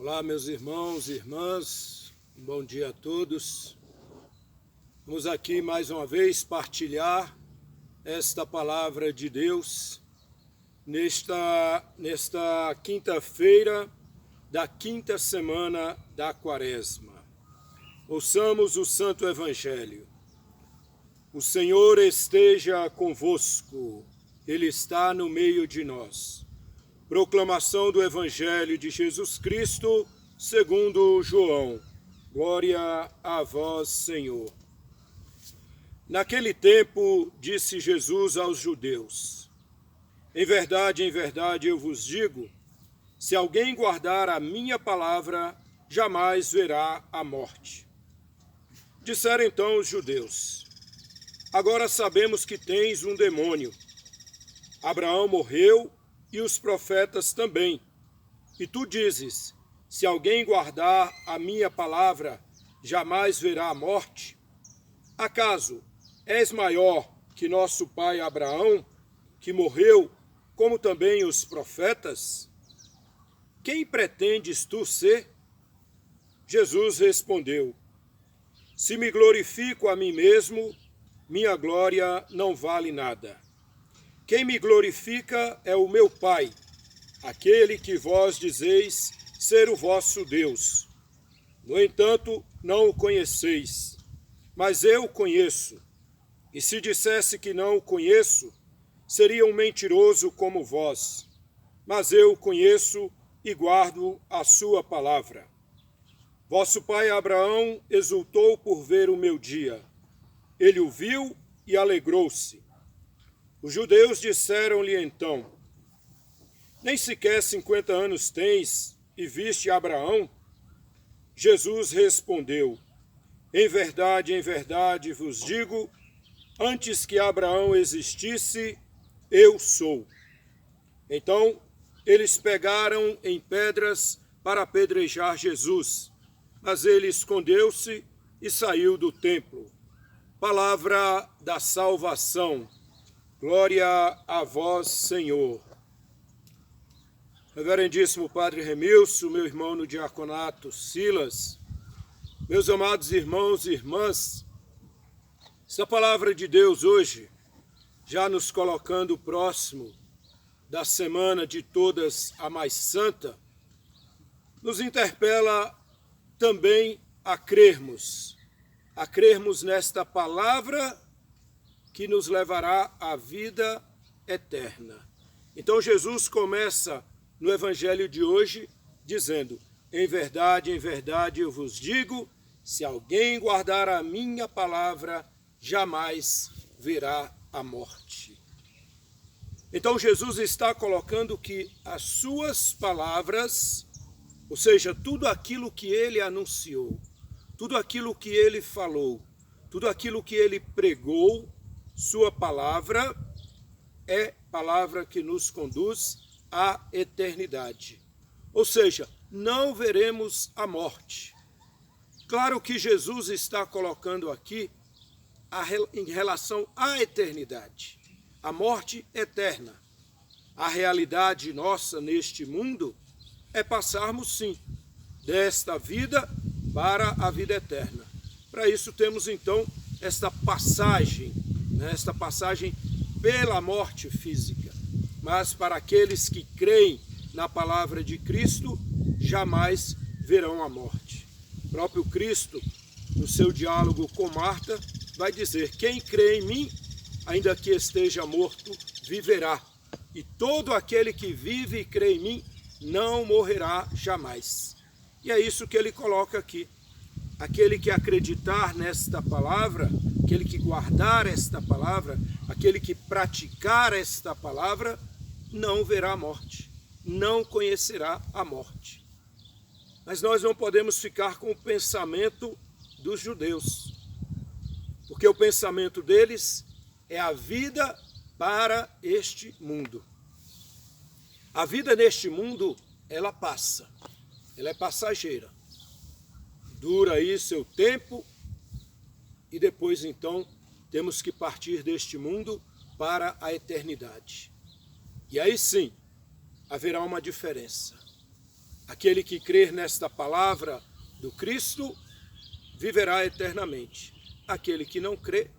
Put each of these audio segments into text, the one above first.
Olá, meus irmãos e irmãs, um bom dia a todos. Vamos aqui mais uma vez partilhar esta palavra de Deus nesta quinta-feira da quinta semana da Quaresma. Ouçamos o Santo Evangelho. O Senhor esteja convosco, Ele está no meio de nós. Proclamação do Evangelho de Jesus Cristo, segundo João. Glória a vós, Senhor. Naquele tempo, disse Jesus aos judeus: em verdade, eu vos digo, se alguém guardar a minha palavra, jamais verá a morte. Disseram então os judeus: agora sabemos que tens um demônio. Abraão morreu e os profetas também. E tu dizes, se alguém guardar a minha palavra, jamais verá a morte? Acaso és maior que nosso pai Abraão, que morreu, como também os profetas? Quem pretendes tu ser? Jesus respondeu: se me glorifico a mim mesmo, minha glória não vale nada. Quem me glorifica é o meu Pai, aquele que vós dizeis ser o vosso Deus. No entanto, não o conheceis, mas eu o conheço. E se dissesse que não o conheço, seria um mentiroso como vós. Mas eu o conheço e guardo a sua palavra. Vosso pai Abraão exultou por ver o meu dia. Ele o viu e alegrou-se. Os judeus disseram-lhe então: nem sequer 50 anos tens e viste Abraão? Jesus respondeu: em verdade vos digo, antes que Abraão existisse, eu sou. Então eles pegaram em pedras para apedrejar Jesus, mas ele escondeu-se e saiu do templo. Palavra da salvação. Glória a vós, Senhor. Reverendíssimo Padre Remilson, meu irmão no diaconato Silas, meus amados irmãos e irmãs, essa palavra de Deus hoje, já nos colocando próximo da semana de todas a mais santa, nos interpela também a crermos nesta palavra que nos levará à vida eterna. Então Jesus começa no Evangelho de hoje dizendo: em verdade eu vos digo, se alguém guardar a minha palavra, jamais verá a morte. Então Jesus está colocando que as suas palavras, ou seja, tudo aquilo que ele anunciou, tudo aquilo que ele falou, tudo aquilo que ele pregou, sua palavra é palavra que nos conduz à eternidade. Ou seja, não veremos a morte. Claro que Jesus está colocando aqui em relação à eternidade, a morte eterna. A realidade nossa neste mundo é passarmos, sim, desta vida para a vida eterna. Para isso temos então esta passagem pela morte física. Mas para aqueles que creem na palavra de Cristo, jamais verão a morte. O próprio Cristo, no seu diálogo com Marta, vai dizer: quem crê em mim, ainda que esteja morto, viverá. E todo aquele que vive e crê em mim, não morrerá jamais. E é isso que ele coloca aqui. Aquele que acreditar nesta palavra, aquele que guardar esta palavra, aquele que praticar esta palavra, não verá a morte, não conhecerá a morte. Mas nós não podemos ficar com o pensamento dos judeus, porque o pensamento deles é a vida para este mundo. A vida neste mundo, ela passa, ela é passageira. Dura aí seu tempo e depois então temos que partir deste mundo para a eternidade. E aí sim, haverá uma diferença. Aquele que crer nesta palavra do Cristo viverá eternamente. Aquele que não crê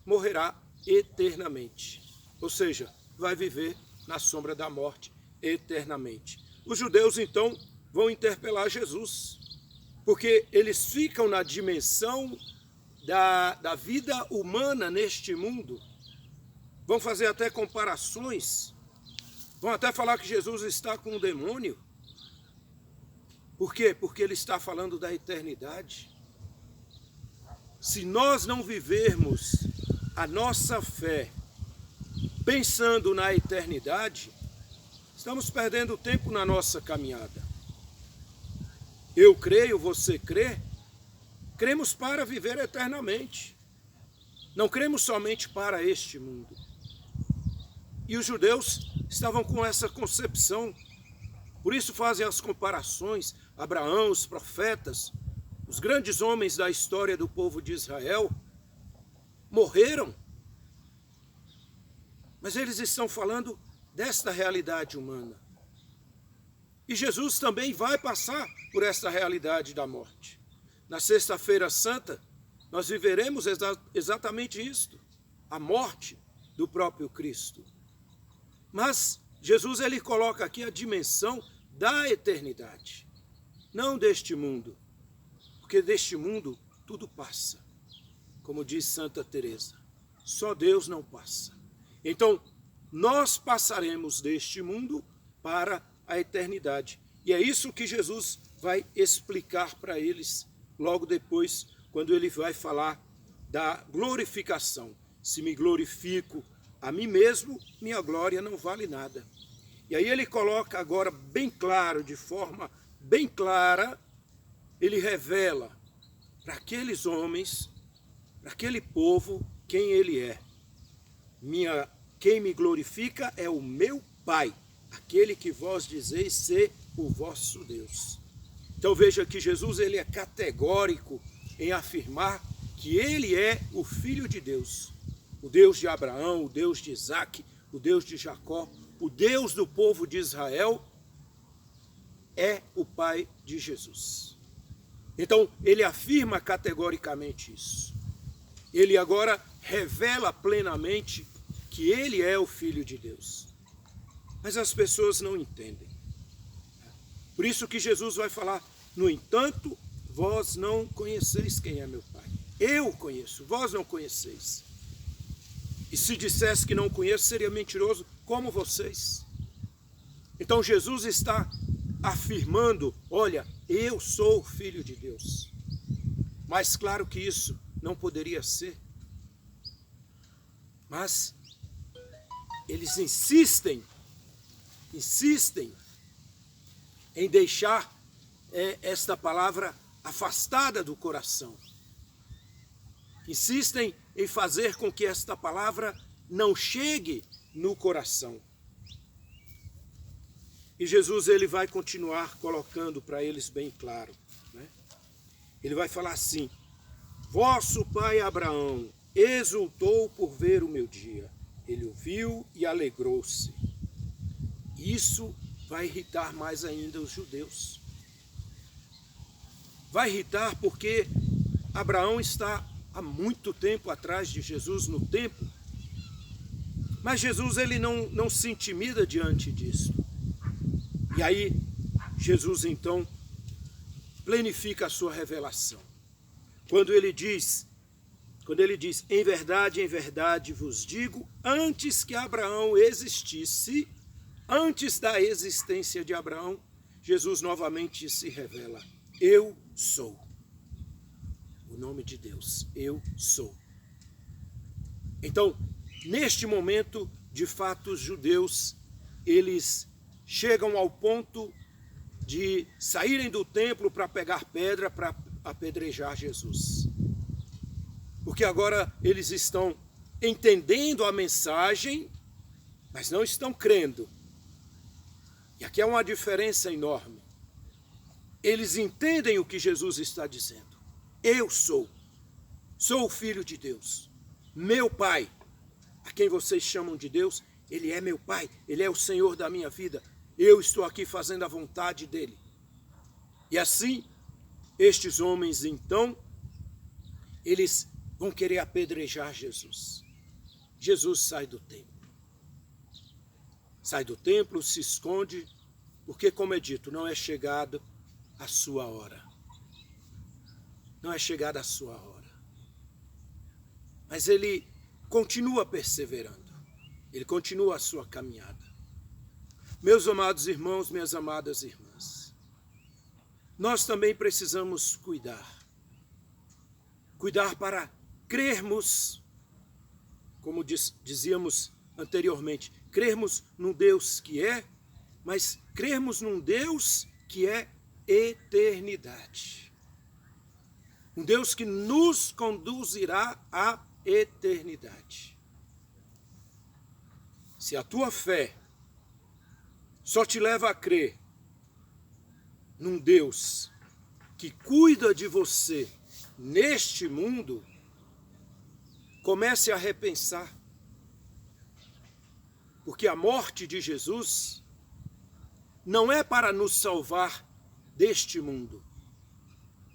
morrerá eternamente. Ou seja, vai viver na sombra da morte eternamente. Os judeus, então, vão interpelar Jesus, porque eles ficam na dimensão da vida humana neste mundo. Vão fazer até comparações, vão até falar que Jesus está com um demônio. Por quê? Porque ele está falando da eternidade. Se nós não vivermos a nossa fé pensando na eternidade, estamos perdendo tempo na nossa caminhada. Eu creio, você crê, cremos para viver eternamente. Não cremos somente para este mundo. E os judeus estavam com essa concepção. Por isso fazem as comparações. Abraão, os profetas, os grandes homens da história do povo de Israel, morreram. Mas eles estão falando desta realidade humana. E Jesus também vai passar por esta realidade da morte. Na Sexta-feira Santa, nós viveremos exatamente isto, a morte do próprio Cristo. Mas Jesus, ele coloca aqui a dimensão da eternidade, não deste mundo, porque deste mundo tudo passa, como diz Santa Teresa, só Deus não passa. Então, nós passaremos deste mundo para a eternidade. E é isso que Jesus vai explicar para eles logo depois, quando ele vai falar da glorificação. Se me glorifico a mim mesmo, minha glória não vale nada. E aí ele coloca agora bem claro, de forma bem clara, ele revela para aqueles homens, para aquele povo, quem ele é. Quem me glorifica é o meu Pai, aquele que vós dizeis ser o vosso Deus. Então veja que Jesus, ele é categórico em afirmar que ele é o Filho de Deus, o Deus de Abraão, o Deus de Isaque, o Deus de Jacó, o Deus do povo de Israel, é o Pai de Jesus. Então ele afirma categoricamente isso. Ele agora revela plenamente que ele é o Filho de Deus. Mas as pessoas não entendem. Por isso que Jesus vai falar, no entanto, vós não conheceis quem é meu Pai. Eu conheço, vós não conheceis. E se dissesse que não conheço, seria mentiroso como vocês. Então Jesus está afirmando, olha, eu sou o Filho de Deus. Mas claro que isso não poderia ser. Mas eles insistem em deixar esta palavra afastada do coração. Insistem em fazer com que esta palavra não chegue no coração. E Jesus, ele vai continuar colocando para eles bem claro, né? Ele vai falar assim, vosso pai Abraão exultou por ver o meu dia. Ele o viu e alegrou-se. Isso vai irritar mais ainda os judeus. Vai irritar porque Abraão está há muito tempo atrás de Jesus no templo. Mas Jesus, ele não se intimida diante disso. E aí, Jesus então plenifica a sua revelação. Quando ele diz, em verdade vos digo, antes que Abraão existisse, antes da existência de Abraão, Jesus novamente se revela. Eu sou. O nome de Deus, eu sou. Então, neste momento, de fato, os judeus, eles chegam ao ponto de saírem do templo para pegar pedra para apedrejar Jesus. Porque agora eles estão entendendo a mensagem, mas não estão crendo. E aqui há uma diferença enorme. Eles entendem o que Jesus está dizendo. Eu sou o Filho de Deus. Meu Pai, a quem vocês chamam de Deus, Ele é meu Pai, Ele é o Senhor da minha vida. Eu estou aqui fazendo a vontade dEle. E assim, estes homens, então, eles vão querer apedrejar Jesus. Jesus sai do templo. Sai do templo, se esconde, porque, como é dito, não é chegada a sua hora. Não é chegada a sua hora. Mas ele continua perseverando. Ele continua a sua caminhada. Meus amados irmãos, minhas amadas irmãs, nós também precisamos cuidar. Cuidar para crermos, como dizíamos anteriormente, crermos num Deus que é, mas crermos num Deus que é eternidade. Um Deus que nos conduzirá à eternidade. Se a tua fé só te leva a crer num Deus que cuida de você neste mundo, comece a repensar. Porque a morte de Jesus não é para nos salvar deste mundo,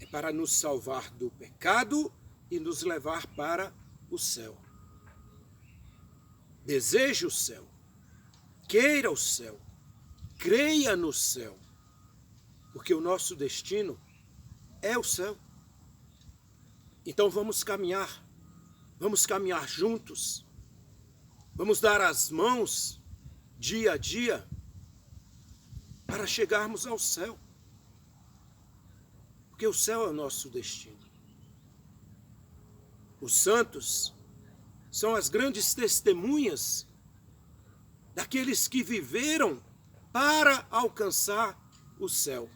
é para nos salvar do pecado e nos levar para o céu. Deseje o céu, queira o céu, creia no céu, porque o nosso destino é o céu. Então vamos caminhar juntos, vamos dar as mãos dia a dia para chegarmos ao céu, porque o céu é o nosso destino. Os santos são as grandes testemunhas daqueles que viveram para alcançar o céu.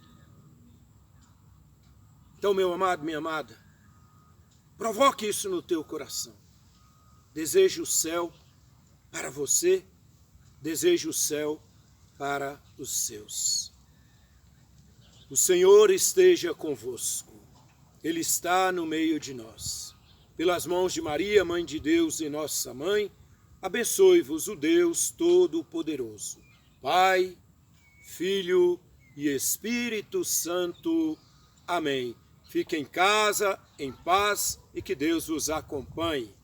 Então, meu amado, minha amada, provoque isso no teu coração. Deseje o céu para você, deseje o céu para os seus. O Senhor esteja convosco, Ele está no meio de nós. Pelas mãos de Maria, Mãe de Deus e nossa Mãe, abençoe-vos o Deus Todo-Poderoso, Pai, Filho e Espírito Santo. Amém. Fique em casa, em paz e que Deus vos acompanhe.